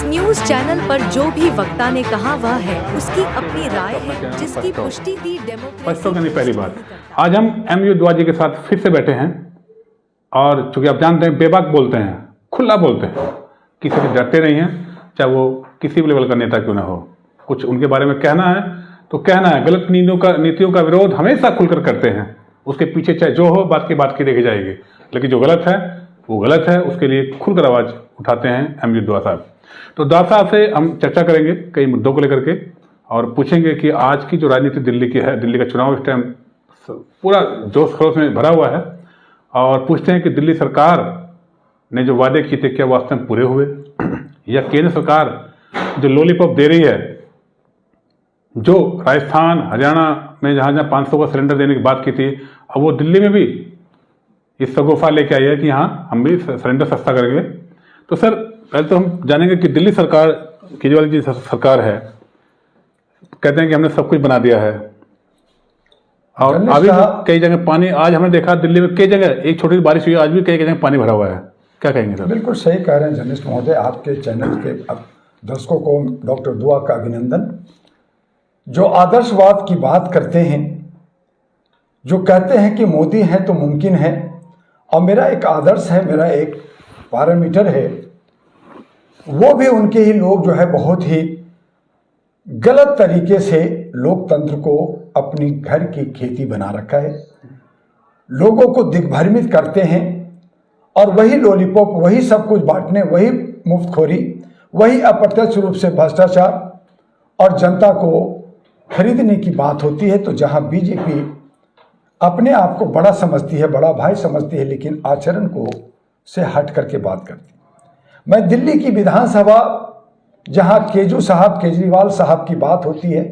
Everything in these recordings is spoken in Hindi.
इस न्यूज चैनल पर जो भी वक्ता ने कहा वह है उसकी अपनी राय है जिसकी पुष्टि दी डेमोक्रेसी। पहली बात, आज हम एमयू दुआ जी के साथ फिर से बैठे हैं और चूंकि आप जानते हैं बेबाक बोलते हैं, खुला बोलते हैं, किसी से डरते नहीं हैं, चाहे वो किसी भी लेवल का नेता क्यों ना हो। कुछ उनके बारे में कहना है तो कहना है, गलत नीतियों का विरोध हमेशा खुलकर करते हैं, उसके पीछे चाहे जो हो बात की देखी जाएगी, लेकिन जो गलत है वो गलत है, उसके लिए खुलकर आवाज़ उठाते हैं एमयू दुआ साहब। तो दुआ साहब से हम चर्चा करेंगे कई मुद्दों को लेकर के और पूछेंगे कि आज की जो राजनीति दिल्ली की है, दिल्ली का चुनाव इस टाइम पूरा जोश खरोश में भरा हुआ है, और पूछते हैं कि दिल्ली सरकार ने जो वादे किए थे क्या वास्तव में पूरे हुए, या केंद्र सरकार जो लॉलीपॉप दे रही है, जो राजस्थान हरियाणा में जहाँ 500 का सिलेंडर देने की बात की थी, अब वो दिल्ली में भी इस सगोफा लेके आई है कि हाँ हम भी सिलेंडर सस्ता करेंगे। तो सर पहले तो हम जानेंगे कि दिल्ली सरकार, केजरीवाल की सरकार है, कहते हैं कि हमने सब कुछ बना दिया है, और अभी कई जगह पानी, आज हमने देखा दिल्ली में कई जगह एक छोटी सी बारिश हुई, आज भी कई जगह पानी भरा हुआ है। क्या कहेंगे सर? बिल्कुल सही कह रहे हैं जर्नलिस्ट महोदय, आपके चैनल के दर्शकों को डॉक्टर दुआ का अभिनंदन। जो आदर्शवाद की बात करते हैं, जो कहते हैं कि मोदी है तो मुमकिन है, और मेरा एक आदर्श है, मेरा एक पैरामीटर है, वो भी उनके ही लोग जो है बहुत ही गलत तरीके से लोकतंत्र को अपनी घर की खेती बना रखा है, लोगों को दिग्भ्रमित करते हैं, और वही लॉलीपॉप, वही सब कुछ बांटने, वही मुफ्तखोरी, वही अप्रत्यक्ष रूप से भ्रष्टाचार और जनता को खरीदने की बात होती है। तो जहां बीजेपी अपने आप को बड़ा समझती है, बड़ा भाई समझती है, लेकिन आचरण को से हट करके बात करती है। मैं दिल्ली की विधानसभा, जहां केजरीवाल साहब की बात होती है,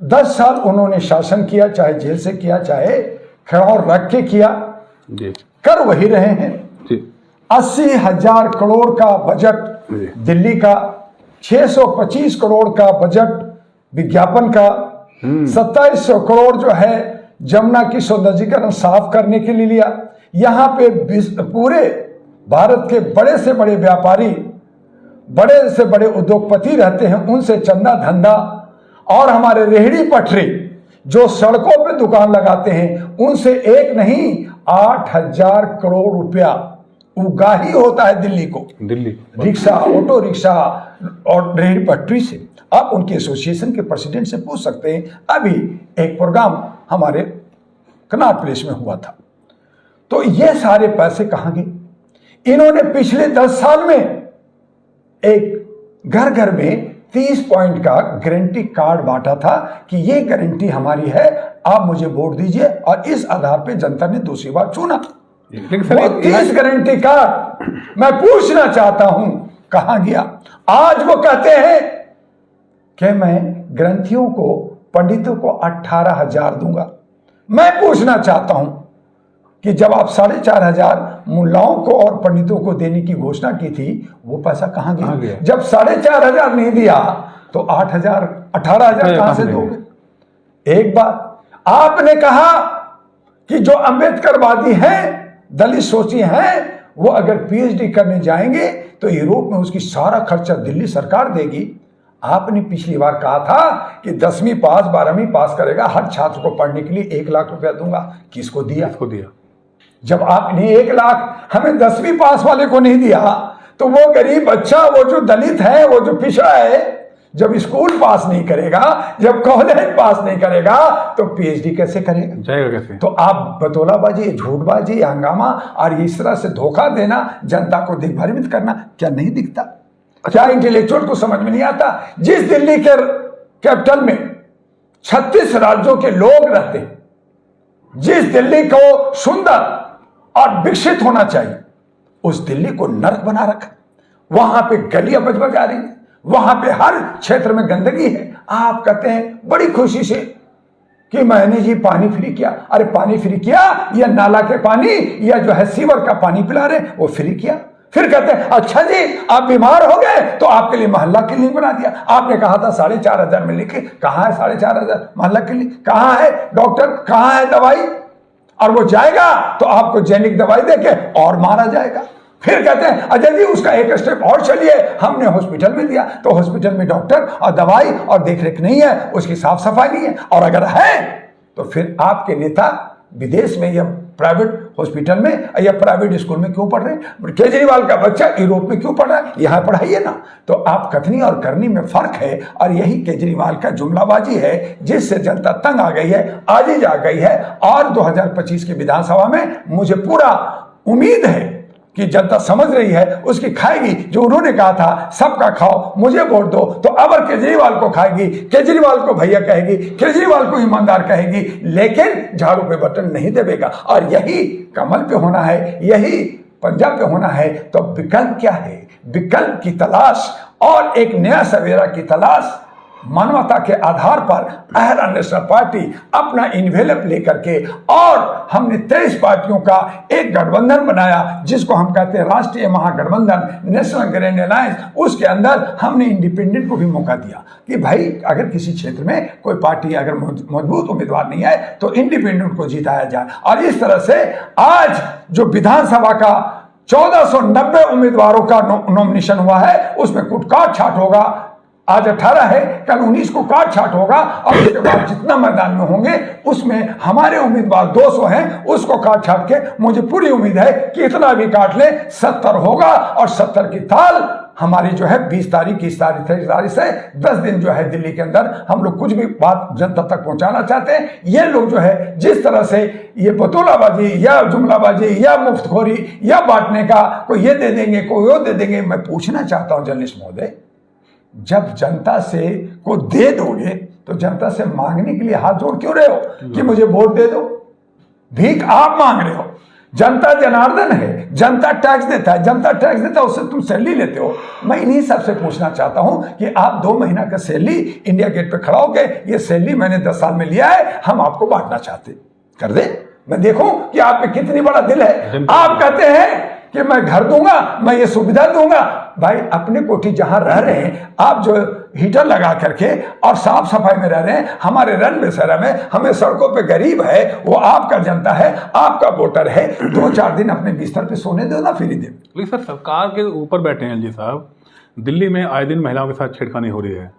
10 साल उन्होंने शासन किया, चाहे जेल से किया, चाहे खड़ौर रख के किया, कर वही रहे हैं। 80,000 करोड़ का बजट दिल्ली का, 625 करोड़ का बजट विज्ञापन का, 2700 करोड़ जो है जमुना की सौंदर्यीकरण साफ करने के लिए लिया। यहां पे पूरे भारत के बड़े से बड़े व्यापारी, बड़े से बड़े उद्योगपति रहते हैं, उनसे चंदा धंधा, और हमारे रेहड़ी पटरी जो सड़कों पे दुकान लगाते हैं, उनसे एक नहीं 8,000 करोड़ रुपया उगाही होता है दिल्ली को, दिल्ली रिक्शा, ऑटो रिक्शा और रेहड़ी पटरी से। आप उनके एसोसिएशन के प्रेसिडेंट से पूछ सकते हैं। अभी एक प्रोग्राम हमारे कनॉट प्लेस में हुआ था। तो ये सारे पैसे कहां गए? इन्होंने पिछले 10 साल में एक घर घर में 30 पॉइंट का गारंटी कार्ड बांटा था कि ये गारंटी हमारी है, आप मुझे वोट दीजिए, और इस आधार पे जनता ने दूसरी बार चुना। वो 30 गारंटी कार्ड मैं पूछना चाहता हूं कहां गया? आज वो कहते हैं कि मैं ग्रंथियों को, पंडितों को 18,000 दूंगा। मैं पूछना चाहता हूं कि जब आप 4,500 मुल्लाओं को और पंडितों को देने की घोषणा की थी, वो पैसा कहां गया? जब 4,500 नहीं दिया तो 8,000, 18,000 कहां से दोगे? एक बात आपने कहा कि जो अंबेडकरवादी हैं, दलित सोची हैं, वो अगर पीएचडी करने जाएंगे तो यूरोप में उसकी सारा खर्चा दिल्ली सरकार देगी। आपने पिछली बार कहा था कि 10वीं पास 12वीं पास करेगा हर छात्र को पढ़ने के लिए 1 लाख रुपया दूंगा। किसको दिया? जब आपने 1 लाख हमें 10वीं पास वाले को नहीं दिया, तो वो गरीब बच्चा, वो जो दलित है, वो जो पिछड़ा है, जब स्कूल पास नहीं करेगा, जब कॉलेज पास नहीं करेगा, तो पीएचडी कैसे करेगा? जाएगा कैसे? तो आप बतौलाबाजी, झूठबाजी, हंगामा और इस तरह से धोखा देना, जनता को दिग्भ्रमित करना, क्या नहीं दिखता? क्या इंटेलेक्चुअल को समझ में नहीं आता? जिस दिल्ली के कैपिटल में 36 राज्यों के लोग रहते, जिस दिल्ली को सुंदर और विकसित होना चाहिए, उस दिल्ली को नर्क बना रखा। वहां पे गलियां बज आ रही है, वहां पे हर क्षेत्र में गंदगी है। आप कहते हैं बड़ी खुशी से कि मैंने जी पानी फ्री किया। अरे पानी फ्री किया या नाला के पानी या जो है सीवर का पानी पिला रहे, वो फ्री किया। फिर कहते हैं अच्छा जी आप बीमार हो गए तो आपके लिए मोहल्ला क्लिनिक बना दिया। आपने कहा था 4,500 में लिखे, कहां है 4,500 मोहल्ला क्लिनिक? कहां है डॉक्टर? कहां है दवाई? और वो जाएगा तो आपको जैनिक दवाई देके और मारा जाएगा। फिर कहते हैं अजय जी उसका एक स्टेप और चलिए, हमने हॉस्पिटल में दिया तो हॉस्पिटल में डॉक्टर और दवाई और देखरेख नहीं है, उसकी साफ सफाई नहीं है, और अगर है तो फिर आपके नेता विदेश में या प्राइवेट हॉस्पिटल में या प्राइवेट स्कूल में क्यों पढ़ रहे हैं? केजरीवाल का बच्चा यूरोप में क्यों पढ़ रहा है? यहाँ पढ़ाइए ना। तो आप कथनी और करनी में फर्क है, और यही केजरीवाल का जुमलाबाजी है जिससे जनता तंग आ गई है, आजीज आ गई है। और 2025 की विधानसभा में मुझे पूरा उम्मीद है कि जनता समझ रही है, उसकी खाएगी। जो उन्होंने कहा था सबका खाओ मुझे वोट दो, तो अब केजरीवाल को खाएगी, केजरीवाल को भैया कहेगी, केजरीवाल को ईमानदार कहेगी, लेकिन झाड़ू पे बटन नहीं दबेगा। और यही कमल पे होना है, यही पंजाब पे होना है। तो विकल्प क्या है? विकल्प की तलाश और एक नया सवेरा की तलाश मानवता के आधार पर अहरा नेशनल पार्टी अपना इन्वेलप लेकर के, और हमने 23 पार्टियों का एक गठबंधन बनाया जिसको हम कहते हैं राष्ट्रीय महागठबंधन, नेशनल ग्रैंड अलायंस। उसके अंदर हमने इंडिपेंडेंट को भी मौका दिया कि भाई अगर किसी क्षेत्र में कोई पार्टी अगर मजबूत उम्मीदवार नहीं है तो इंडिपेंडेंट को जिताया जाए। और इस तरह से आज जो विधानसभा का 1490 उम्मीदवारों का नॉमिनेशन हुआ है, उसमें कुटकाट छाट होगा। आज 18 है, कल 19 को काट छाट होगा, और उसके बाद जितना मैदान में होंगे उसमें हमारे उम्मीदवार 200 हैं, उसको काट छाट के मुझे पूरी उम्मीद है कि इतना भी काट ले 70 होगा। और 70 की ताल हमारी जो है 20 तारीख, 21 तारीख, 23 तारीख से 10 दिन जो है दिल्ली के अंदर हम लोग कुछ भी बात जनता तक पहुंचाना चाहते हैं। ये लोग जो है जिस तरह से ये बतौलाबाजी या जुमलाबाजी या मुफ्तखोरी या बांटने का, कोई ये दे देंगे कोई वो दे देंगे, मैं पूछना चाहता हूं जर्नलिस्ट महोदय, जब जनता से को दे दोगे तो जनता से मांगने के लिए हाथ जोड़ क्यों रहे हो कि मुझे वोट दे दो? भीख आप मांग रहे हो। जनता जनार्दन है, जनता टैक्स देता है, जनता टैक्स देता है, उससे तुम सैलरी लेते हो। मैं इन्हीं सबसे पूछना चाहता हूं कि आप 2 महीना का सैलरी इंडिया गेट पे खड़ा होके, ये सैलरी मैंने 10 साल में लिया है, हम आपको बांटना चाहते, कर दे। मैं देखूं कि आप में कितनी बड़ा दिल है। आप कहते हैं कि मैं घर दूंगा, मैं ये सुविधा दूंगा। भाई अपने कोठी जहां रह रहे हैं आप, जो हीटर लगा करके और साफ सफाई में रह रहे हैं, हमारे रन बेसरा में, हमें सड़कों पे गरीब है, वो आपका जनता है, आपका वोटर है। 2-4 दिन अपने बिस्तर पे सोने दो ना, फिर दे। लेकिन सर सरकार के ऊपर बैठे हैं जी साहब, दिल्ली में आए दिन महिलाओं के साथ छेड़खानी हो रही है।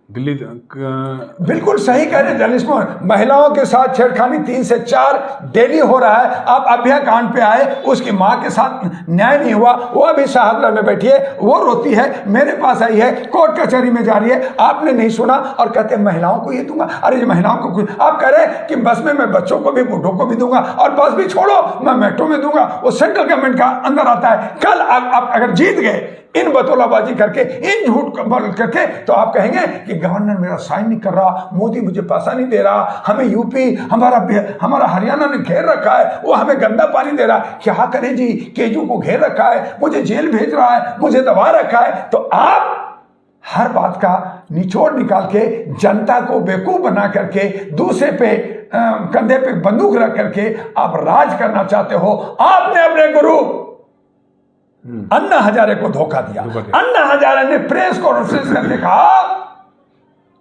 दिल्ली बिल्कुल सही कह रहे हैं जर्नलिस्ट, महिलाओं के साथ छेड़खानी 3 से 4 डेली हो रहा है। आप अभ्या कांड पे आए, उसकी मां के साथ न्याय नहीं हुआ, वो अभी शाहदरा में बैठी है, वो रोती है, मेरे पास आई है, कोर्ट कचहरी में जा रही है, आपने नहीं सुना और कहते हैं महिलाओं को ये दूंगा। अरे ये महिलाओं को कुछ, आप कह रहे हैं कि बस में मैं बच्चों को भी बूढ़ों को भी दूंगा, और बस भी छोड़ो मैं मेट्रो में दूंगा, वो सेंट्रल गवर्नमेंट का अंदर आता है। कल आप अगर जीत गए इन बतौलाबाजी करके, इन झूठ करके, तो आप कहेंगे कि गवर्नर मेरा साइन नहीं कर रहा, मोदी मुझे पैसा नहीं दे रहा, हमें यूपी हमारा हरियाणा ने घेर रखा है, वो हमें गंदा पानी दे रहा है। क्या करें जी, केजू को घेर रखा है, मुझे जेल भेज रहा है, मुझे दबा रखा है। तो आप हर बात का निचोड़ निकाल के जनता को बेवकूफ बना करके, दूसरे पे कंधे पे बंदूक रख करके आप राज करना चाहते हो। आपने अपने गुरु अन्ना हजारे को धोखा दिया। अन्ना हजारे ने प्रेस कॉन्फ्रेंस करके कहा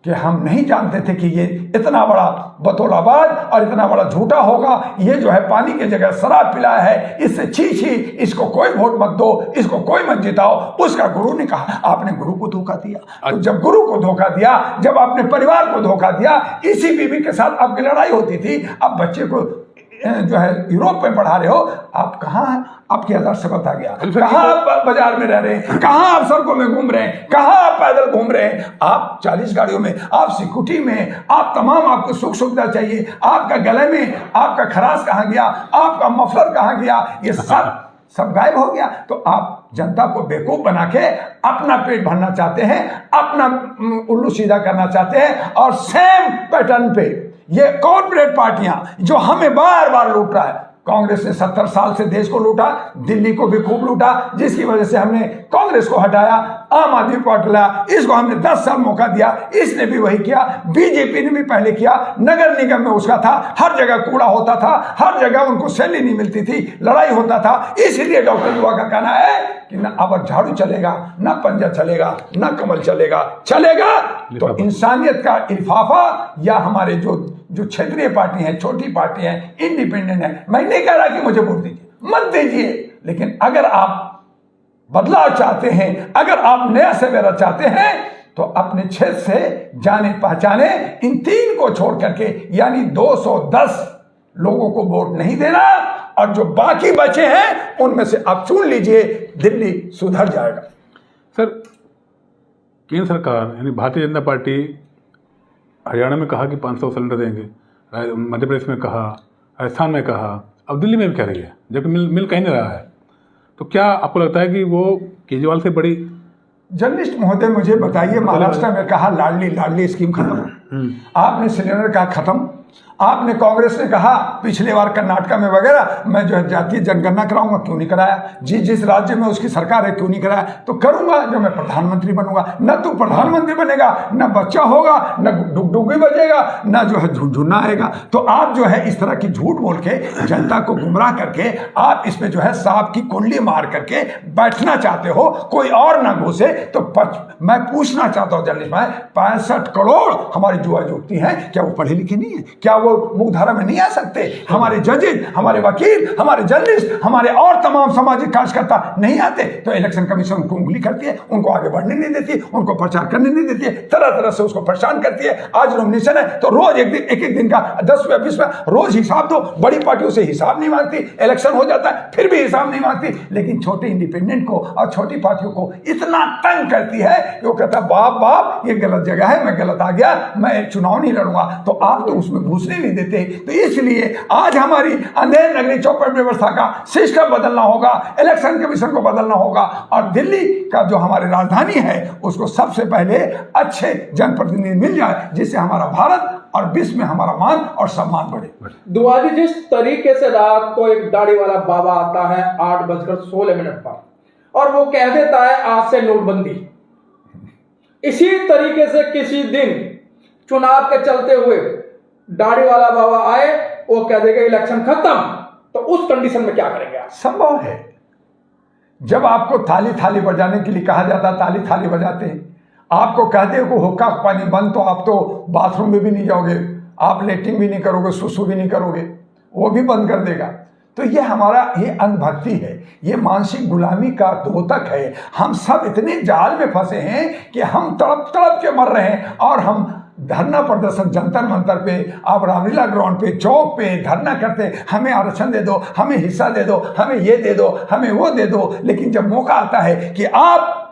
कि हम नहीं जानते थे कि ये इतना बड़ा बतौलाबाज और इतना बड़ा झूठा होगा, ये जो है पानी की जगह शराब पिलाया है, इससे छी छी, इसको कोई वोट मत दो, इसको कोई मत जिताओ। उसका गुरु ने कहा आपने गुरु को धोखा दिया। तो जब गुरु को धोखा दिया, जब अपने परिवार को धोखा दिया, इसी बीवी के साथ आपकी लड़ाई होती थी, अब बच्चे को जो है यूरोप में पढ़ा रहे हो, आप कहाँ हैं? आपकी आदर्श से बता गया, कहाँ आप बाजार में रह रहे हैं, कहाँ आप सड़कों में घूम रहे हैं, कहाँ आप पैदल घूम रहे हैं, आप 40 गाड़ियों में, आप सिक्योरिटी में, आप तमाम आपको सुख सुविधा चाहिए, आपका गले में आपका खरास कहाँ गया, आपका मफलर कहाँ गया, ये सब गायब हो गया। तो आप जनता को बेवकूफ बना के अपना पेट भरना चाहते हैं, अपना उल्लू सीधा करना चाहते हैं, और सेम पैटर्न पे ये कॉर्पोरेट पार्टियां जो हमें बार बार लूट रहा है। कांग्रेस ने 70 साल से देश को लूटा, दिल्ली को भी खूब लूटा, जिसकी वजह से हमने कांग्रेस को हटाया, आम आदमी पार्टी लाया, इसको हमने 10 साल मौका दिया, इसने भी वही किया, बीजेपी ने भी पहले किया, नगर निगम में उसका था, हर जगह कूड़ा होता था, हर जगह उनको सैलरी नहीं मिलती थी, लड़ाई होता था। इसलिए डॉक्टर दुआ का कहना है कि ना अब झाड़ू चलेगा, ना पंजा चलेगा, ना कमल चलेगा तो इंसानियत का इल्फाफा, या हमारे जो क्षेत्रीय पार्टी है, छोटी पार्टी है, इंडिपेंडेंट है। मैं नहीं कह रहा कि मुझे वोट दीजिए, मत दीजिए, लेकिन अगर आप बदलाव चाहते हैं, अगर आप नया सवेरा चाहते हैं, तो अपने क्षेत्र से जाने पहचाने इन 3 को छोड़ करके यानी 210 लोगों को वोट नहीं देना, और जो बाकी बचे हैं उनमें से आप चुन लीजिए, दिल्ली सुधर जाएगा। सर, केंद्र सरकार यानी भारतीय जनता पार्टी हरियाणा में कहा कि 500 सिलेंडर देंगे, मध्य प्रदेश में कहा, राजस्थान में कहा, अब दिल्ली में भी कह रही है, जबकि मिल कहीं नहीं रहा है। तो क्या आपको लगता है कि वो केजरीवाल से बड़ी? जर्नलिस्ट महोदय मुझे बताइए, महाराष्ट्र में कहा लाडली स्कीम खत्म, आपने सिलेंडर कहा खत्म, आपने कांग्रेस ने कहा पिछले बार कर्नाटक में वगैरह मैं जो है जातीय जनगणना कराऊंगा, क्यों नहीं कराया? जिस राज्य में उसकी सरकार है क्यों नहीं कराया? तो करूंगा जब मैं प्रधानमंत्री बनूंगा। न तो प्रधानमंत्री बनेगा, न बच्चा होगा, न डुगडुगी बजेगा, न जो है झुनझुना आएगा। तो आप जो है इस तरह की झूठ बोल के जनता को गुमराह करके आप इसमें जो है सांप की कुंडली मार करके बैठना चाहते हो, कोई और ना घुसे। तो मैं पूछना चाहता हूं जर्नलिस्ट भाई, 65 करोड़ हमारी युवा युवती हैं, क्या वो पढ़े लिखे नहीं है? क्या वो मुख्यधारा में नहीं आ सकते? हमारे जजेज, हमारे वकील, हमारे जर्नलिस्ट, हमारे और तमाम सामाजिक कार्यकर्ता नहीं आते? तो इलेक्शन कमीशन उनको उंगली करती है, उनको आगे बढ़ने नहीं देती, उनको प्रचार करने नहीं देती है, तरह तरह से उसको परेशान करती है। आज नॉमिनेशन है तो रोज एक दिन का 10 या 20 रोज हिसाब दो। बड़ी पार्टियों से हिसाब नहीं मांगती, इलेक्शन हो जाता है फिर भी हिसाब नहीं मांगती, लेकिन छोटे इंडिपेंडेंट को और छोटी पार्टियों को इतना तंग करती है कि वो कहता है बाप ये गलत जगह है, मैं गलत आ गया, मैं चुनाव नहीं लड़ूंगा। तो आप तो उसमें घुसने नहीं देते। तो इसलिए आज हमारी अंधेर नगरी चौपट व्यवस्था का सिस्टम बदलना होगा, इलेक्शन कमीशन को बदलना होगा, और दिल्ली का जो हमारी राजधानी है उसको सबसे पहले अच्छे जनप्रतिनिधि मिल जाए, जिससे हमारा भारत और विश्व में हमारा मान और सम्मान बढ़े। दुआ जी, जिस तरीके से रात को एक दाढ़ी वाला बाबा आता है 8:16 पर और वो कह देता है आज से नोटबंदी, इसी तरीके से किसी दिन चुनाव के चलते हुए दाढ़ी वाला बाबा आए, वो कह देगा इलेक्शन खत्म, तो उस कंडीशन में क्या करेंगे आप? संभव है, जब आपको थाली थाली बजाने के लिए कहा जाता है, ताली थाली बजाते हैं। आपको कहते हो हुक्का पानी बंद, तो आप तो बाथरूम में भी नहीं जाओगे, आप लेटिंग भी नहीं करोगे, सुसु भी नहीं करोगे, वो भी बंद कर देगा। तो ये हमारा ये अंधभक्ति है, ये मानसिक गुलामी का द्योतक है। हम सब इतने जाल में फंसे हैं कि हम तड़प तड़प के मर रहे हैं, और हम धरना प्रदर्शन जंतर मंतर पे, आप रामलीला ग्राउंड पे, चौक पे धरना करते, हमें आरक्षण दे दो, हमें हिस्सा दे दो, हमें ये दे दो, हमें वो दे दो। लेकिन जब मौका आता है कि आप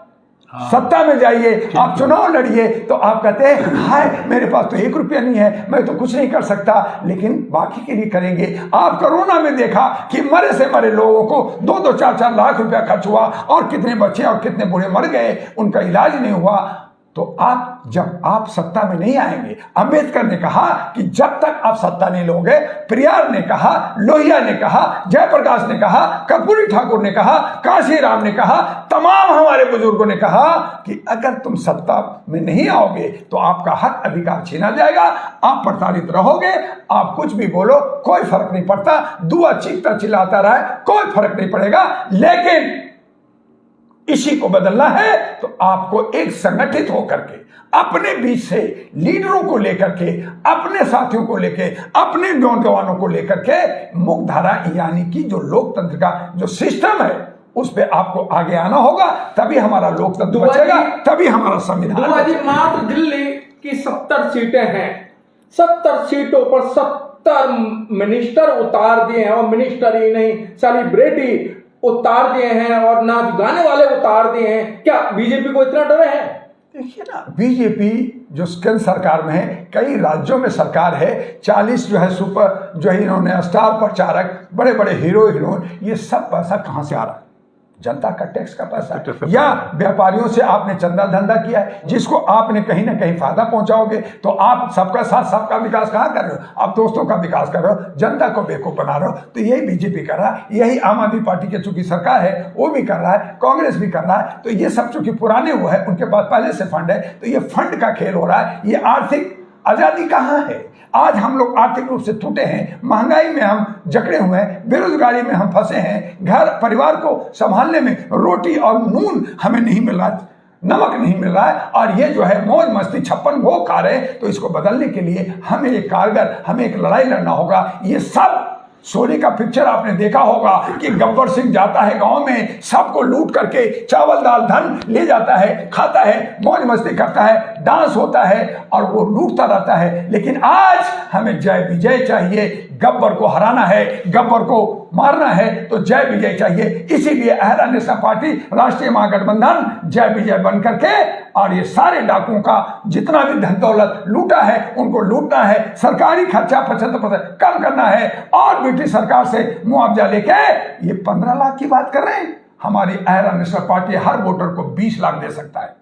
सत्ता में जाइए, आप चुनाव लड़िए, तो आप कहते हैं हाय मेरे पास तो 1 रुपया नहीं है, मैं तो कुछ नहीं कर सकता, लेकिन बाकी के लिए करेंगे। आप कोरोना में देखा कि मरे से मरे लोगों को 2-2, 4-4 लाख रुपया खर्च हुआ, और कितने बच्चे और कितने बूढ़े मर गए, उनका इलाज नहीं हुआ। तो आप जब आप सत्ता में नहीं आएंगे, अंबेडकर ने कहा कि जब तक आप सत्ता नहीं लोगे, पेरियार ने कहा, लोहिया ने कहा, जयप्रकाश ने कहा, कर्पूरी ठाकुर ने कहा, काशीराम ने कहा, तमाम हमारे बुजुर्गों ने कहा कि अगर तुम सत्ता में नहीं आओगे तो आपका हक अधिकार छीना जाएगा, आप प्रताड़ित रहोगे, आप कुछ भी बोलो कोई फर्क नहीं पड़ता, दुआ चीखता चिल्लाता रहे कोई फर्क नहीं पड़ेगा। लेकिन इसी को बदलना है तो आपको एक संगठित होकर के अपने बीच से लीडरों को लेकर के, अपने साथियों को लेकर, अपने नौजवानों को लेकर के मुख्यधारा यानी कि जो लोकतंत्र का जो सिस्टम है उस पे आपको आगे आना होगा, तभी हमारा लोकतंत्र बचेगा, तभी हमारा संविधान बचेगा। मात्र दिल्ली की 70 सीटें हैं, 70 सीटों पर 70 मिनिस्टर उतार दिए हैं, और मिनिस्टर ही नहीं सेलिब्रिटी उतार दिए हैं, और नाच गाने वाले उतार दिए हैं। क्या बीजेपी को इतना डर है? देखिए ना, बीजेपी जो केंद्र सरकार में है, कई राज्यों में सरकार है, 40 जो है सुपर जो है इन्होंने स्टार प्रचारक, बड़े बड़े हीरो हीरोइन, ये सब पैसा कहाँ से आ रहा है? जनता का टैक्स का पैसा, या व्यापारियों से आपने चंदा धंधा किया है, जिसको आपने कहीं ना कहीं फायदा पहुंचाओगे। तो आप सबका साथ सबका विकास कहाँ कर रहे हो? आप दोस्तों का विकास कर रहे हो, जनता को बेवकूफ बना रहे हो। तो यही बीजेपी कर रहा है, यही आम आदमी पार्टी की चूंकि सरकार है वो भी कर रहा है, कांग्रेस भी कर रहा है। तो ये सब चूंकि पुराने वो है, उनके पास पहले से फंड है, तो ये फंड का खेल हो रहा है। ये आर्थिक आजादी कहाँ है? आज हम लोग आर्थिक रूप से टूटे हैं, महंगाई में हम जकड़े हुए हैं, बेरोजगारी में हम फंसे हैं, घर परिवार को संभालने में रोटी और नून हमें नहीं मिल रहा, नमक नहीं मिल रहा है, और ये जो है मौज मस्ती 56 भोग खा रहे हैं। तो इसको बदलने के लिए हमें एक कारगर, हमें एक लड़ाई लड़ना होगा। ये सब सोनी का पिक्चर आपने देखा होगा कि गब्बर सिंह जाता है गांव में, सबको लूट करके चावल दाल धन ले जाता है, खाता है, मौज मस्ती करता है, डांस होता है और वो लूटता रहता है। लेकिन आज हमें जय विजय चाहिए, गब्बर को हराना है, गब्बर को मारना है तो जय विजय चाहिए। इसीलिए अहरा नेशनल पार्टी राष्ट्रीय महागठबंधन जय विजय बन करके और ये सारे डाकुओं का जितना भी धन दौलत लूटा है उनको लूटना है, सरकारी खर्चा 75% कम करना है और ब्रिटिश सरकार से मुआवजा लेके ये 15 लाख की बात कर रहे हैं। हमारी अहरा नेशनल पार्टी हर वोटर को 20 लाख दे सकता है।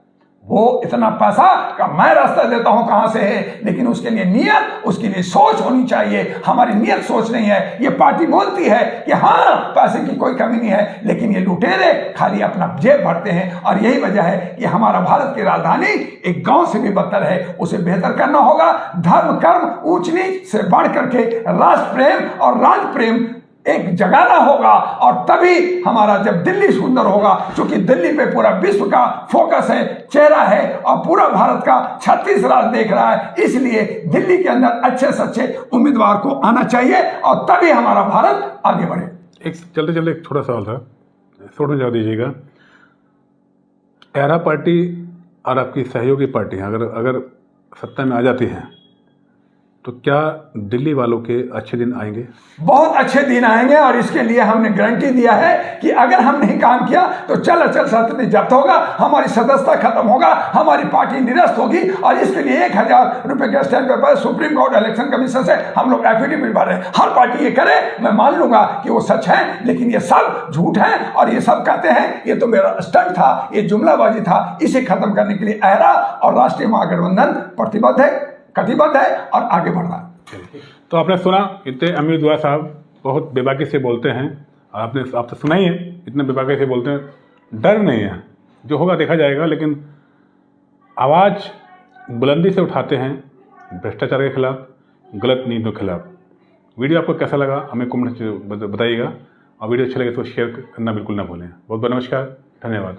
वो इतना पैसा का मैं रास्ता देता हूं कहां से है, लेकिन उसके लिए नियत, उसके लिए सोच होनी चाहिए। हमारी नियत सोच नहीं है। ये पार्टी बोलती है कि हाँ पैसे की कोई कमी नहीं है, लेकिन ये लुटेरे खाली अपना जेब भरते हैं और यही वजह है कि हमारा भारत की राजधानी एक गांव से भी बदतर है। उसे बेहतर करना होगा। धर्म कर्म ऊंच नीच से बढ़ करके राष्ट्र प्रेम और राज प्रेम एक जगाना होगा और तभी हमारा जब दिल्ली सुंदर होगा, क्योंकि दिल्ली पे पूरा विश्व का फोकस है, चेहरा है और पूरा भारत का 36 राज्य देख रहा है। इसलिए दिल्ली के अंदर अच्छे से अच्छे उम्मीदवार को आना चाहिए और तभी हमारा भारत आगे बढ़े। एक चलते चलते एक छोटा सवाल था, छोड़ने जवाब दीजिएगा। अहरा पार्टी और आपकी सहयोगी पार्टी अगर सत्ता में आ जाती हैं तो क्या दिल्ली वालों के अच्छे दिन आएंगे? बहुत अच्छे दिन आएंगे और इसके लिए हमने गारंटी दिया है कि अगर हम नहीं काम किया तो चल संपत्ति जब्त होगा, हमारी सदस्यता खत्म होगा, हमारी पार्टी निरस्त होगी और इसके लिए 1000 रुपए के stamp paper supreme court election commission से हम लोग एफिडेविट भर रहे हैं। हर पार्टी ये करे, मैं मान लूंगा कि वो सच है, लेकिन ये सब झूठ है और ये सब कहते हैं ये तो मेरा स्टंट था, ये जुमलाबाजी था। इसे खत्म करने के लिए अहरा और राष्ट्रीय महागठबंधन प्रतिबद्ध है, कटिबद्ध है और आगे बढ़ रहा है। तो आपने सुना, इतने अमीर दुआ साहब बहुत बेबाकी से बोलते हैं और आपने सुना ही है, इतने बेबाकी से बोलते हैं, डर नहीं है, जो होगा देखा जाएगा, लेकिन आवाज़ बुलंदी से उठाते हैं भ्रष्टाचार के खिलाफ, गलत नीतियों के खिलाफ। वीडियो आपको कैसा लगा हमें कमेंट बताइएगा और वीडियो अच्छा लगे तो शेयर करना बिल्कुल ना भूलें। बहुत बहुत नमस्कार, धन्यवाद।